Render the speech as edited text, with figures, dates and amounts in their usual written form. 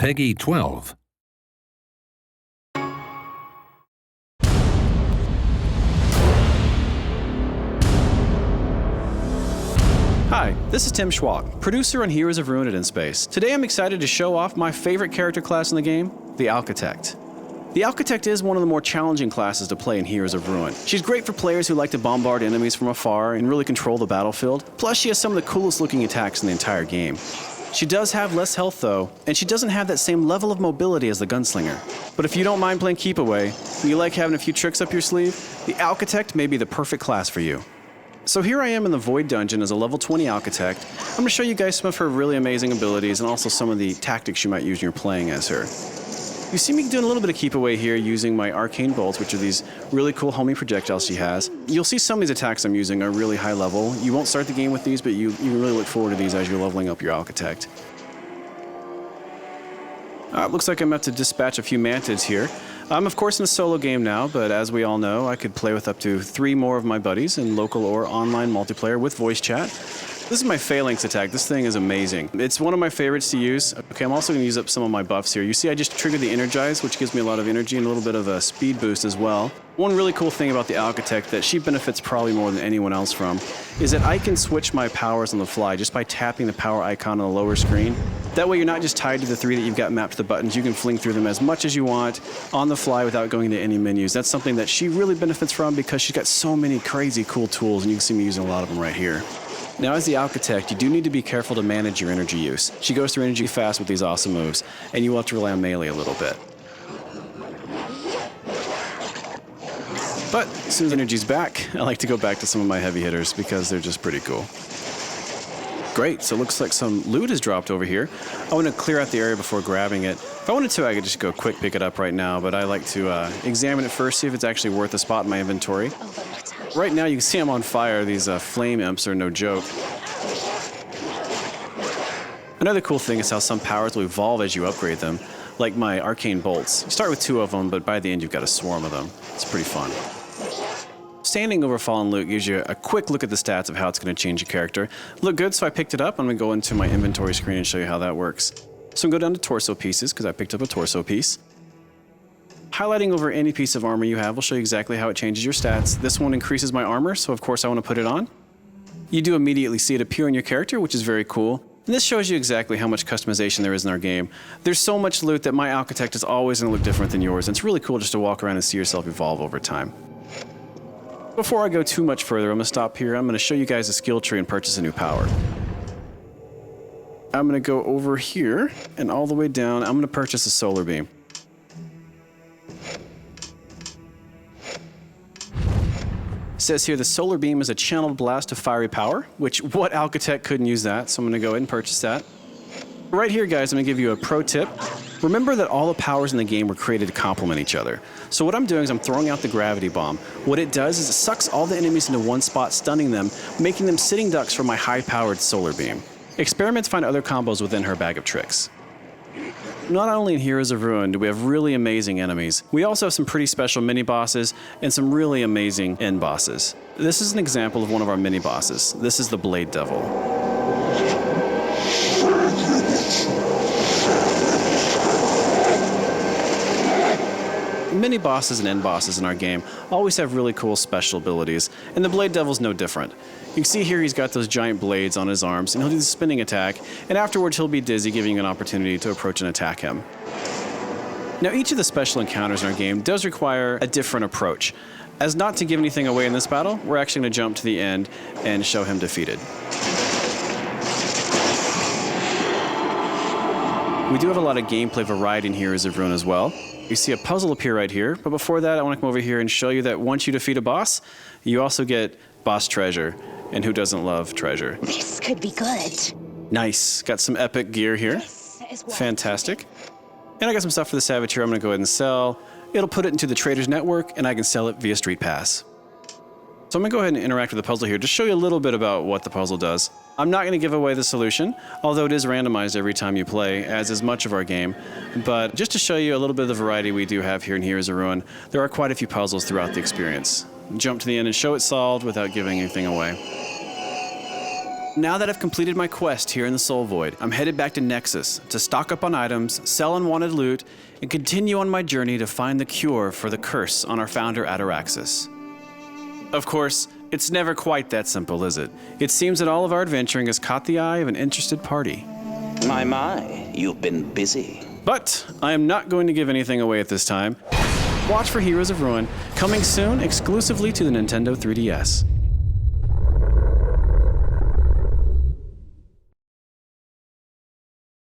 Peggy 12. Hi, this is Tim Schwalk, producer on Heroes of Ruin in Space. Today I'm excited to show off my favorite character class in the game, the Alchitect. The Alchitect is one of the more challenging classes to play in Heroes of Ruin. She's great for players who like to bombard enemies from afar and really control the battlefield. Plus, she has some of the coolest looking attacks in the entire game. She does have less health though, and she doesn't have that same level of mobility as the Gunslinger. But if you don't mind playing keep away, and you like having a few tricks up your sleeve, the Alchitect may be the perfect class for you. So here I am in the Void Dungeon as a level 20 Alchitect. I'm going to show you guys some of her really amazing abilities and also some of the tactics you might use when you're playing as her. You see me doing a little bit of keep away here using my arcane bolts, which are these really cool homing projectiles she has. You'll see some of these attacks I'm using are really high level. You won't start the game with these, but you really look forward to these as you're leveling up your Alchitect. It looks like I'm about to dispatch a few mantids here. I'm of course in a solo game now, but as we all know, I could play with up to 3 more of my buddies in local or online multiplayer with voice chat. This is my Phalanx attack. This thing is amazing. It's one of my favorites to use. Okay, I'm also going to use up some of my buffs here. You see I just triggered the Energize, which gives me a lot of energy and a little bit of a speed boost as well. One really cool thing about the Alchitect that she benefits probably more than anyone else from is that I can switch my powers on the fly just by tapping the power icon on the lower screen. That way you're not just tied to the 3 that you've got mapped to the buttons. You can fling through them as much as you want on the fly without going into any menus. That's something that she really benefits from because she's got so many crazy cool tools, and you can see me using a lot of them right here. Now, as the Alchitect, you do need to be careful to manage your energy use. She goes through energy fast with these awesome moves, and you will have to rely on melee a little bit. But as soon as energy's back, I like to go back to some of my heavy hitters because they're just pretty cool. Great, so it looks like some loot has dropped over here. I want to clear out the area before grabbing it. If I wanted to, I could just go quick pick it up right now, but I like to examine it first, see if it's actually worth a spot in my inventory. Right now, you can see I'm on fire. These flame imps are no joke. Another cool thing is how some powers will evolve as you upgrade them, like my arcane bolts. You start with 2 of them, but by the end, you've got a swarm of them. It's pretty fun. Standing over fallen loot gives you a quick look at the stats of how it's going to change your character. Look good, so I picked it up. I'm going to go into my inventory screen and show you how that works. So I'm going to go down to torso pieces because I picked up a torso piece. Highlighting over any piece of armor you have will show you exactly how it changes your stats. This one increases my armor, so of course I want to put it on. You do immediately see it appear in your character, which is very cool. And this shows you exactly how much customization there is in our game. There's so much loot that my Alchitect is always going to look different than yours, and it's really cool just to walk around and see yourself evolve over time. Before I go too much further, I'm going to stop here. I'm going to show you guys a skill tree and purchase a new power. I'm going to go over here and all the way down. I'm going to purchase a solar beam. It says here the solar beam is a channeled blast of fiery power, which what Alchitect couldn't use that, so I'm going to go ahead and purchase that. Right here, guys, I'm going to give you a pro tip. Remember that all the powers in the game were created to complement each other. So what I'm doing is I'm throwing out the gravity bomb. What it does is it sucks all the enemies into one spot, stunning them, making them sitting ducks for my high-powered solar beam. Experiment to find other combos within her bag of tricks. Not only in Heroes of Ruin do we have really amazing enemies, we also have some pretty special mini-bosses and some really amazing end bosses. This is an example of one of our mini-bosses. This is the Blade Devil. Mini bosses and end bosses in our game always have really cool special abilities, and the Blade Devil's no different. You can see here he's got those giant blades on his arms, and he'll do the spinning attack, and afterwards he'll be dizzy, giving you an opportunity to approach and attack him. Now, each of the special encounters in our game does require a different approach. As not to give anything away in this battle, we're actually going to jump to the end and show him defeated. We do have a lot of gameplay variety in Heroes of Ruin as well. You see a puzzle appear right here, but before that I want to come over here and show you that once you defeat a boss, you also get boss treasure, and who doesn't love treasure? This could be good. Nice, got some epic gear here. Fantastic. And I got some stuff for the Savage here I'm going to go ahead and sell. It'll put it into the Traders Network, and I can sell it via Street Pass. So I'm going to go ahead and interact with the puzzle here, just show you a little bit about what the puzzle does. I'm not going to give away the solution, although it is randomized every time you play, as is much of our game. But just to show you a little bit of the variety we do have here in Heroes of Ruin, there are quite a few puzzles throughout the experience. Jump to the end and show it solved without giving anything away. Now that I've completed my quest here in the Soul Void, I'm headed back to Nexus to stock up on items, sell unwanted loot, and continue on my journey to find the cure for the curse on our founder Ataraxis. Of course, it's never quite that simple, is it? It seems that all of our adventuring has caught the eye of an interested party. My, you've been busy. But I am not going to give anything away at this time. Watch for Heroes of Ruin, coming soon exclusively to the Nintendo 3DS.